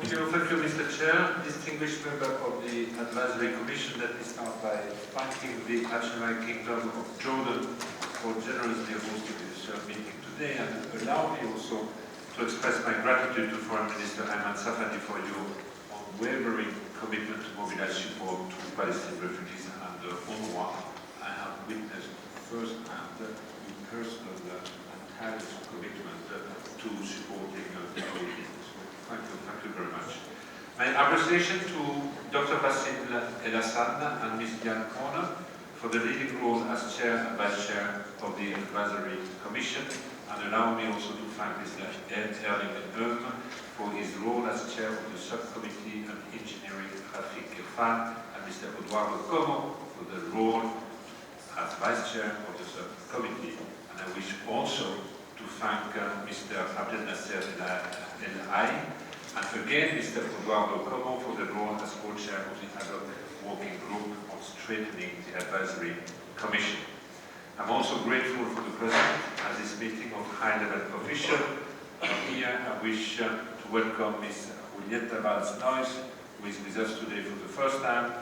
Thank you, Mr. Chair. Distinguished member of the Advisory Commission, let me start by thanking the National Kingdom of Jordan for generously hosting this meeting today, and allow me also to express my gratitude to Foreign Minister Ayman Safadi for your unwavering commitment to mobilize support to Palestine refugees and UNRWA. I have witnessed firsthand your personal and tireless commitment to supporting the community. Thank you very much. My appreciation to Dr. Bassel El-Hassan and Ms. Diane Corner for the leading role as Chair and Vice Chair of the Advisory Commission, and allow me also to thank Mr. Erling for his role as Chair of the Subcommittee on Engineering, Traffic, Fan, and Mr. Eduardo Como for the role as Vice Chair of the Subcommittee. And I wish also to thank Mr. Abdel Nasser El-Hay, and again Mr. Eduardo Como for the role as co-chair of the AdCom working group on strengthening the Advisory Commission. I'm also grateful for the presence at this meeting of high-level officials. Here I wish to welcome Ms. Julieta Valls-Noyes, who is with us today for the first time.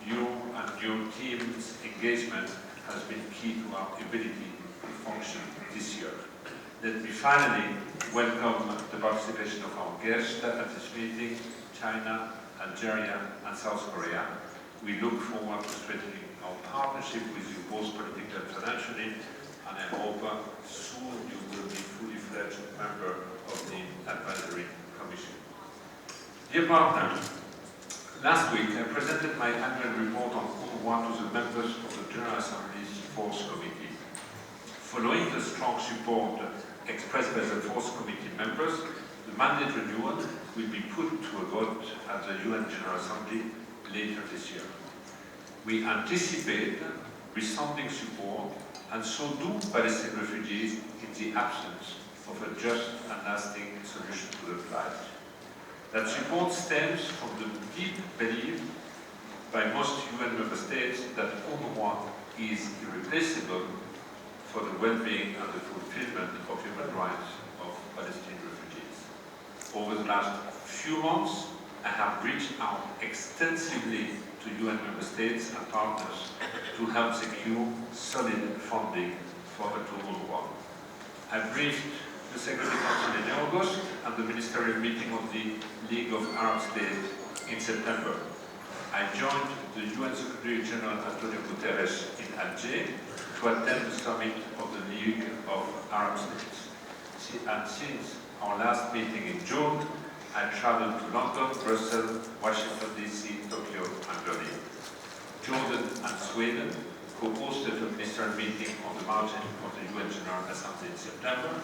You and your team's engagement has been key to our ability to function this year. Let me finally welcome the participation of our guests at this meeting, China, Algeria, and South Korea. We look forward to strengthening our partnership with you both politically and financially, and I hope soon you will be fully fledged member of the Advisory Commission. Dear partners, last week I presented my annual report on UNRWA to the members of the General Assembly's Fourth Committee. Following the strong support expressed by the Fourth Committee members, the mandate renewal will be put to a vote at the UN General Assembly later this year. We anticipate resounding support, and so do Palestine refugees in the absence of a just and lasting solution to the plight. That support stems from the deep belief by most UN member states that UNRWA is irreplaceable for the well-being and the fulfillment of human rights of Palestinian refugees. Over the last few months, I have reached out extensively to UN member states and partners to help secure solid funding for UNRWA. I briefed the Security Council in August and the ministerial meeting of the League of Arab States in September. I joined the UN Secretary-General Antonio Guterres in Alger to attend the summit of the League of Arab States. And since our last meeting in June, I traveled to London, Brussels, Washington DC, Tokyo, and Berlin. Jordan and Sweden co-hosted a ministerial meeting on the margin of the UN General Assembly in September.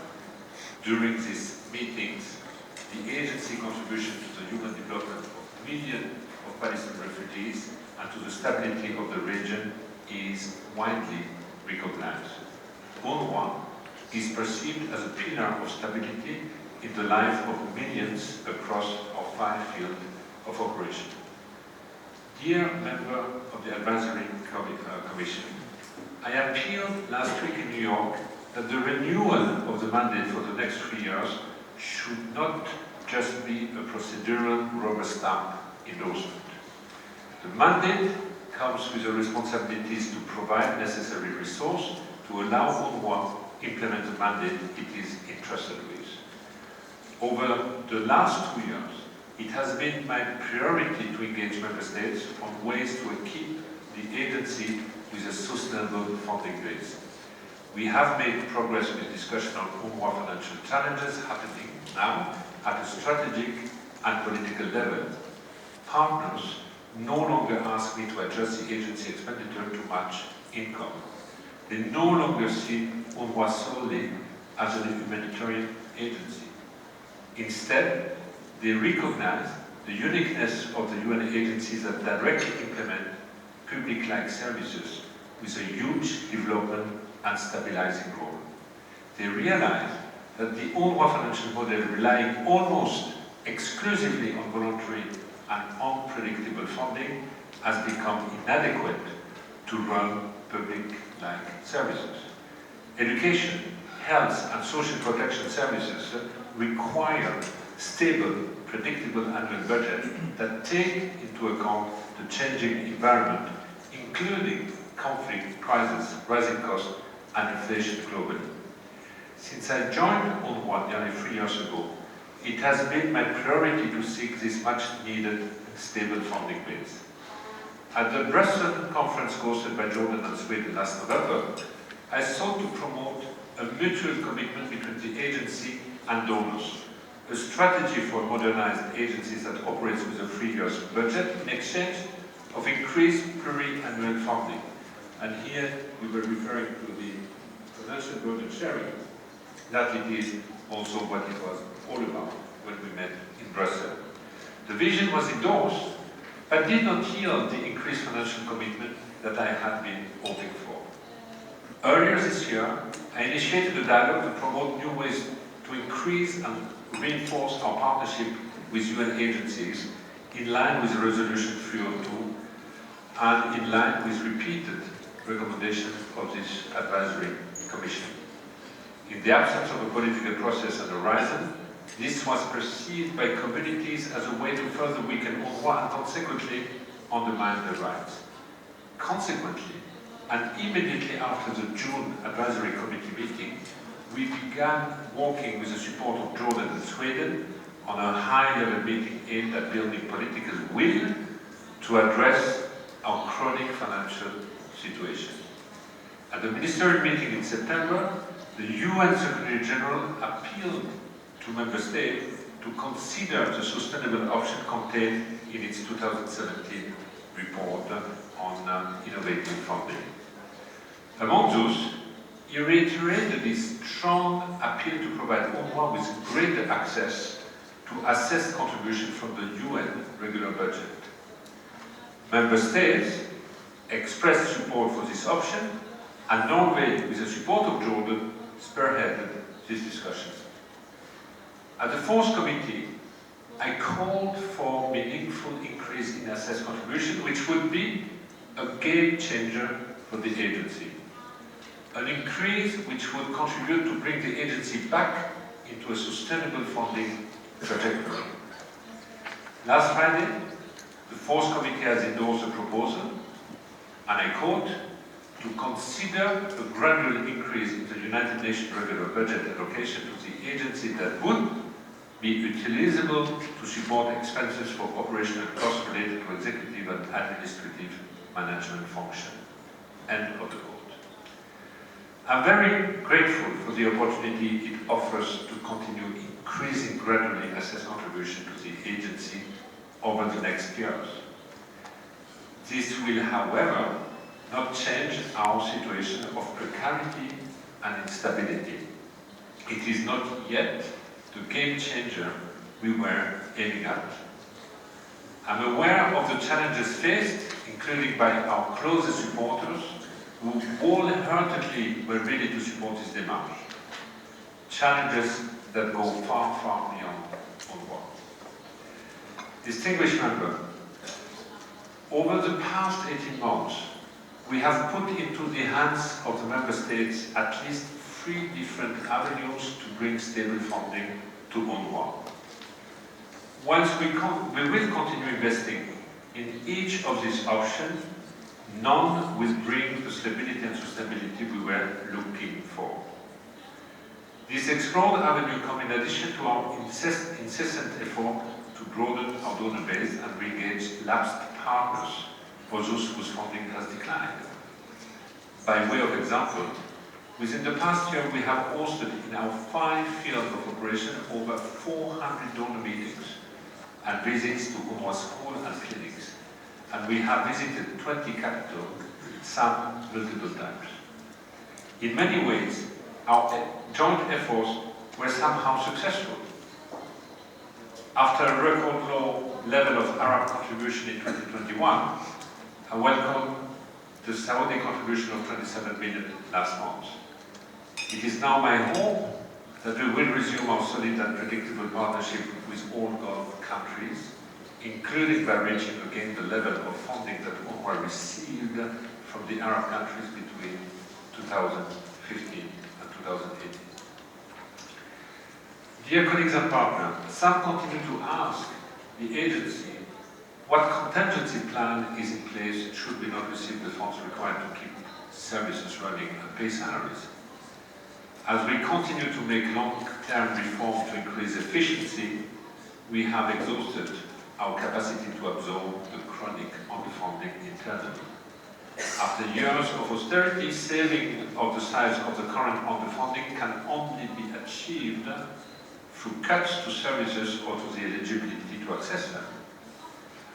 During these meetings, the agency contribution to the human development of millions of Palestinian refugees and to the stability of the region is widely recognized. UNRWA is perceived as a pillar of stability in the life of millions across our 5 fields of operation. Dear member of the Advisory Commission, I appealed last week in New York that the renewal of the mandate for the next 3 years should not just be a procedural rubber stamp endorsement. The mandate comes with the responsibilities to provide necessary resources to allow UNRWA to implement the mandate it is entrusted with. Over the last 2 years, it has been my priority to engage member states on ways to equip the agency with a sustainable funding base. We have made progress with discussion on UNRWA financial challenges happening now at a strategic and political level. Partners no longer ask me to adjust the agency expenditure to match income. They no longer see UNRWA solely as a humanitarian agency. Instead, they recognize the uniqueness of the UN agencies that directly implement public-like services with a huge development and stabilizing role. They realize that the UNRWA financial model, relying almost exclusively on voluntary and unpredictable funding, has become inadequate to run public-like services. Education, health, and social protection services require stable, predictable annual budget that take into account the changing environment, including conflict, crisis, rising costs, and inflation globally. Since I joined UNRWA nearly 3 years ago, it has been my priority to seek this much-needed stable funding base. At the Brussels conference hosted by Jordan and Sweden last November, I sought to promote a mutual commitment between the agency and donors, a strategy for modernized agencies that operates with a 3-year budget in exchange of increased pluri-annual funding. And here we were referring to the financial burden sharing, that it is also what it was all about when we met in Brussels. The vision was endorsed, but did not yield the increased financial commitment that I had been hoping for. Earlier this year, I initiated a dialogue to promote new ways to increase and reinforce our partnership with UN agencies in line with Resolution 302 and in line with repeated recommendations of this advisory commission. In the absence of a political process and horizon, this was perceived by communities as a way to further weaken UNRWA and consequently undermine their rights. Consequently, and immediately after the June advisory committee meeting, we began working with the support of Jordan and Sweden on a high-level meeting aimed at building political will to address our chronic financial situation. At the ministerial meeting in September, the UN Secretary-General appealed to Member States to consider the sustainable option contained in its 2017 report on innovative funding. Among those, he reiterated his strong appeal to provide UNRWA with greater access to assessed contribution from the UN regular budget. Member States expressed support for this option, and Norway, with the support of Jordan, spearheaded these discussions. At the fourth committee, I called for meaningful increase in assessed contribution, which would be a game changer for the agency. An increase which would contribute to bring the agency back into a sustainable funding trajectory. Last Friday, the fourth committee has endorsed a proposal, and I quote, to consider a gradual increase in the United Nations regular budget allocation to the agency that would be utilizable to support expenses for operational costs related to executive and administrative management function. End of the quote. I'm very grateful for the opportunity it offers to continue increasing gradually assessed contribution to the agency over the next years. This will, however, not change our situation of precarity and instability. It is not yet the game changer we were aiming at. I'm aware of the challenges faced, including by our closest supporters, who wholeheartedly were ready to support this démarche. Challenges that go far, far beyond UNRWA. Distinguished member, over the past 18 months, we have put into the hands of the Member States at least 3 different avenues to bring stable funding to UNRWA. Whilst we will continue investing in each of these options, none will bring the stability and sustainability we were looking for. This explored avenue comes in addition to our incessant effort to broaden our donor base and re-engage lapsed partners for those whose funding has declined. By way of example, within the past year we have hosted in our 5 fields of operation over 400 donor meetings and visits to UNRWA schools and clinics. And we have visited 20 capitals, some multiple times. In many ways, our joint efforts were somehow successful. After a record low level of Arab contribution in 2021, I welcome the Saudi contribution of 27 million last month. It is now my hope that we will resume our solid and predictable partnership with all Gulf countries, including by reaching again the level of funding that UNRWA received from the Arab countries between 2015 and 2018. Dear colleagues and partners, some continue to ask the agency what contingency plan is in place should we not receive the funds required to keep services running and pay salaries. As we continue to make long-term reform to increase efficiency, we have exhausted our capacity to absorb the chronic underfunding internally. After years of austerity, saving of the size of the current underfunding can only be achieved through cuts to services or to the eligibility to access them.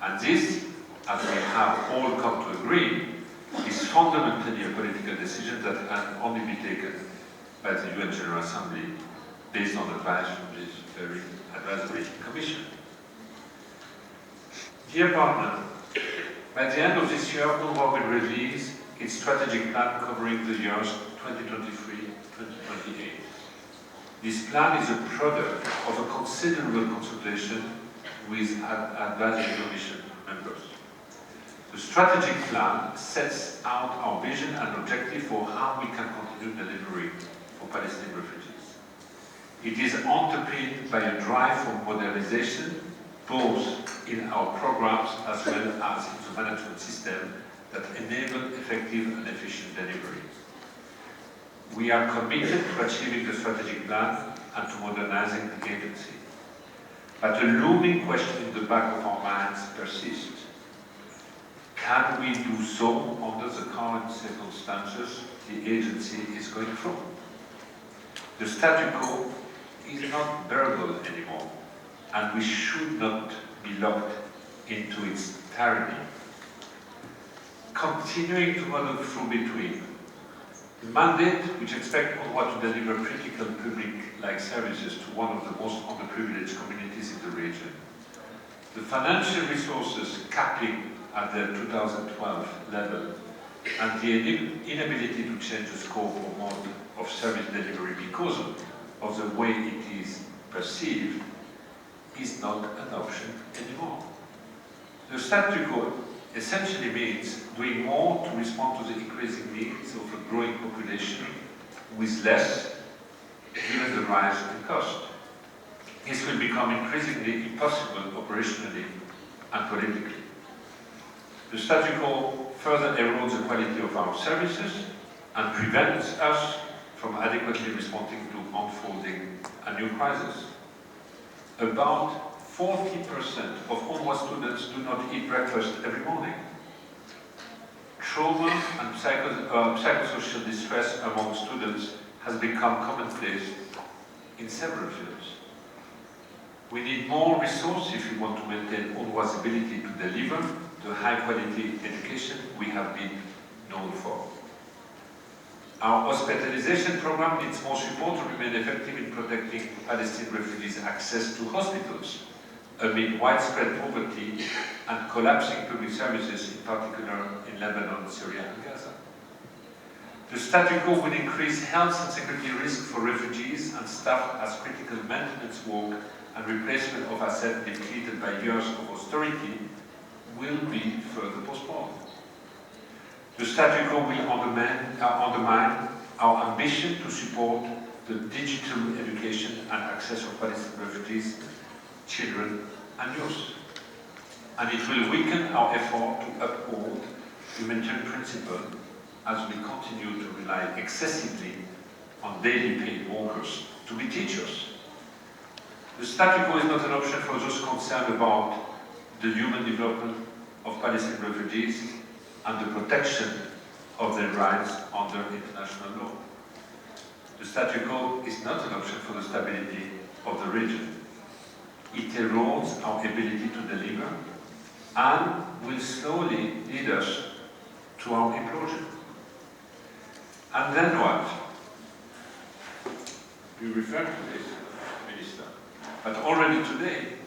And this, as we have all come to agree, is fundamentally a political decision that can only be taken by the UN General Assembly based on advice from this very advisory commission. Dear partner, by the end of this year, UNRWA will release its strategic plan covering the years 2023-2028. This plan is a product of a considerable consultation with advisory commission members. The strategic plan sets out our vision and objective for how we can continue delivering for Palestine refugees. It is underpinned by a drive for modernization, both in our programs as well as in the management system that enable effective and efficient delivery. We are committed to achieving the strategic plan and to modernizing the agency. But a looming question in the back of our minds persists. Can we do so under the current circumstances the agency is going through? The statu quo is not bearable anymore, and we should not be locked into its tyranny. Continuing to model through between the mandate, which expects UNRWA to deliver critical public-like services to one of the most underprivileged communities in the region. The financial resources capping at the 2012 level and the inability to change the scope or mode of service delivery because of the way it is perceived is not an option anymore. The statu quo essentially means doing more to respond to the increasing needs of a growing population with less, given the rise in cost. This will become increasingly impossible operationally and politically. The statu quo further erodes the quality of our services and prevents us from adequately responding to unfolding a new crisis. About 40% of UNRWA students do not eat breakfast every morning. Trauma and psychosocial distress among students has become commonplace in several fields. We need more resources if we want to maintain UNRWA's ability to deliver the high-quality education we have been known for. Our hospitalization program needs more support to remain effective in protecting Palestine refugees' access to hospitals amid widespread poverty and collapsing public services, in particular in Lebanon, Syria, and Gaza. The statu quo will increase health and security risk for refugees and staff as critical maintenance work and replacement of assets depleted by years of austerity will be further postponed. The statu quo will undermine our ambition to support the digital education and access of Palestinian refugees, children and youth. And it will weaken our effort to uphold humanitarian principles as we continue to rely excessively on daily paid workers to be teachers. The statu quo is not an option for those concerned about the human development of Palestinian refugees and the protection of their rights under international law. The statu quo is not an option for the stability of the region. It erodes our ability to deliver and will slowly lead us to our implosion. And then what? You refer to this, Minister, but already today,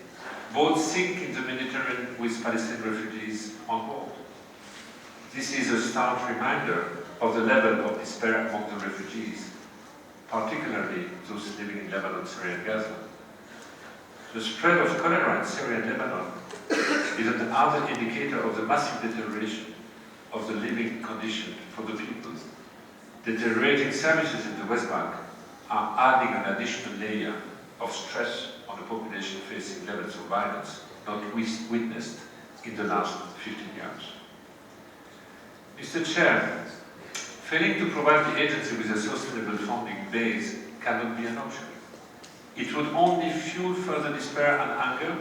boats sink in the Mediterranean with Palestinian refugees on board. This is a stark reminder of the level of despair among the refugees, particularly those living in Lebanon, Syria, and Gaza. The spread of cholera in Syria and Lebanon is another indicator of the massive deterioration of the living condition for the people. Deteriorating services in the West Bank are adding an additional layer of stress on the population facing levels of violence not witnessed in the last 15 years. Mr. Chair, failing to provide the agency with a sustainable funding base cannot be an option. It would only fuel further despair and anger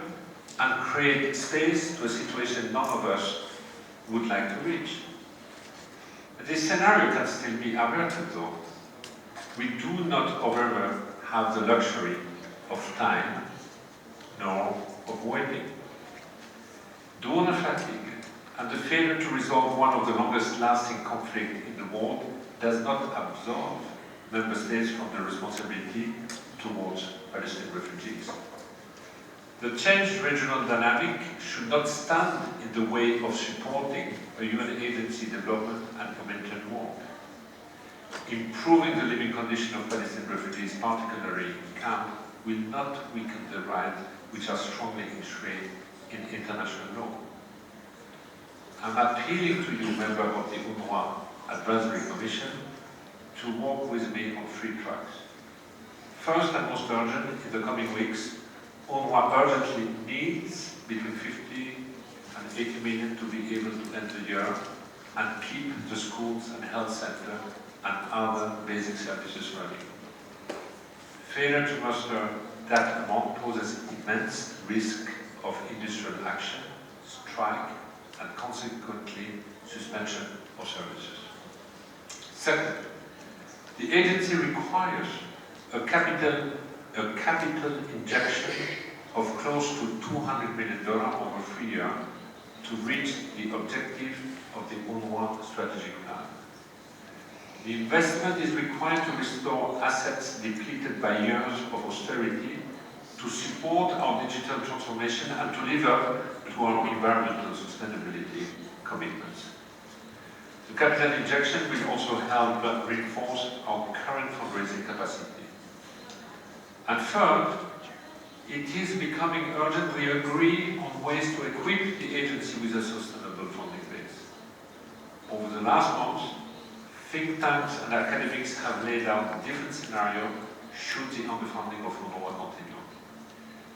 and create space to a situation none of us would like to reach. This scenario can still be averted though. We do not, however, have the luxury of time nor of waiting. Donor fatigue and the failure to resolve one of the longest lasting conflicts in the world does not absolve member states from their responsibility towards Palestine refugees. The changed regional dynamic should not stand in the way of supporting a UN agency development and humanitarian work. Improving the living condition of Palestinian refugees, particularly in camp, will not weaken the rights which are strongly enshrined in international law. I'm appealing to you, member of the UNRWA Advisory Commission, to work with me on 3 tracks. First and most urgent, in the coming weeks, UNRWA urgently needs between 50 and 80 million to be able to end the year and keep the schools and health center and other basic services running. Failure to muster that amount poses immense risk of industrial action, strike, and consequently suspension of services. Second, the agency requires a capital injection of close to $200 million over 3 years to reach the objective of the UNRWA strategic plan. The investment is required to restore assets depleted by years of austerity, to support our digital transformation and to live up to our environmental sustainability commitments. The capital injection will also help reinforce our current fundraising capacity. And third, it is becoming urgent we agree on ways to equip the agency with a sustainable funding base. Over the last months, think tanks and academics have laid out different scenarios should the underfunding of UNRWA continue.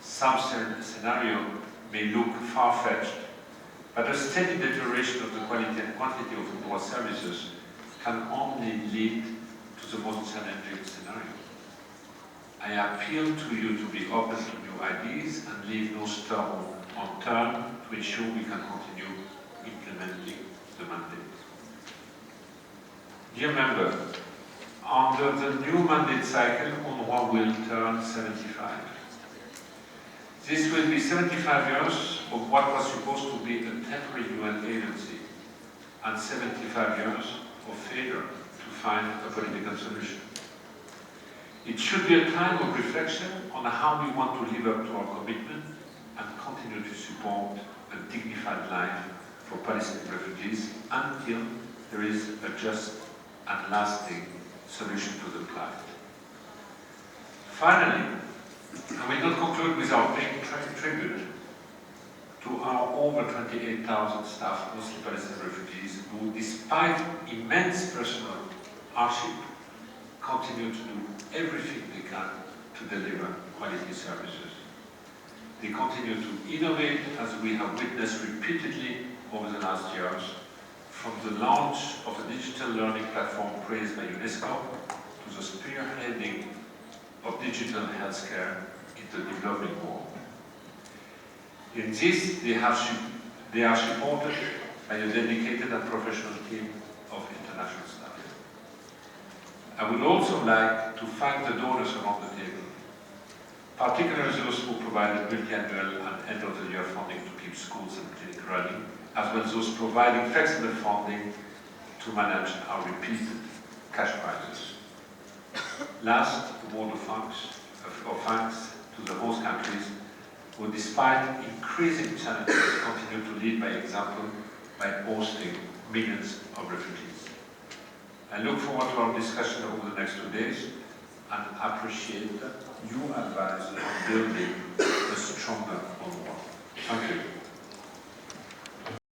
Some scenarios may look far-fetched, but a steady deterioration of the quality and quantity of UNRWA services can only lead to the most challenging scenario. I appeal to you to be open to new ideas and leave no stone unturned to ensure we can continue implementing the mandate. Dear member, under the new mandate cycle, UNRWA will turn 75. This will be 75 years of what was supposed to be a temporary UN agency and 75 years of failure to find a political solution. It should be a time of reflection on how we want to live up to our commitment and continue to support a dignified life for Palestinian refugees until there is a just and lasting solution to the plight. Finally, I will not conclude without paying tribute to our over 28,000 staff, mostly Palestinian refugees, who, despite immense personal hardship, continue to do everything they can to deliver quality services. They continue to innovate, as we have witnessed repeatedly over the last years, from the launch of a digital learning platform praised by UNESCO to the spearheading of digital healthcare in the developing world. In this, they are supported by a dedicated and professional team of international staff. I would also like to thank the donors around the table, particularly those who provided biannual and end-of-the-year funding to keep schools and clinics running, as well as those providing flexible funding to manage our repeated cash prizes. Last, a word of thanks to the host countries who, despite increasing challenges, continue to lead by example by hosting millions of refugees. I look forward to our discussion over the next 2 days and appreciate your advice on building a stronger UNRWA. Thank you.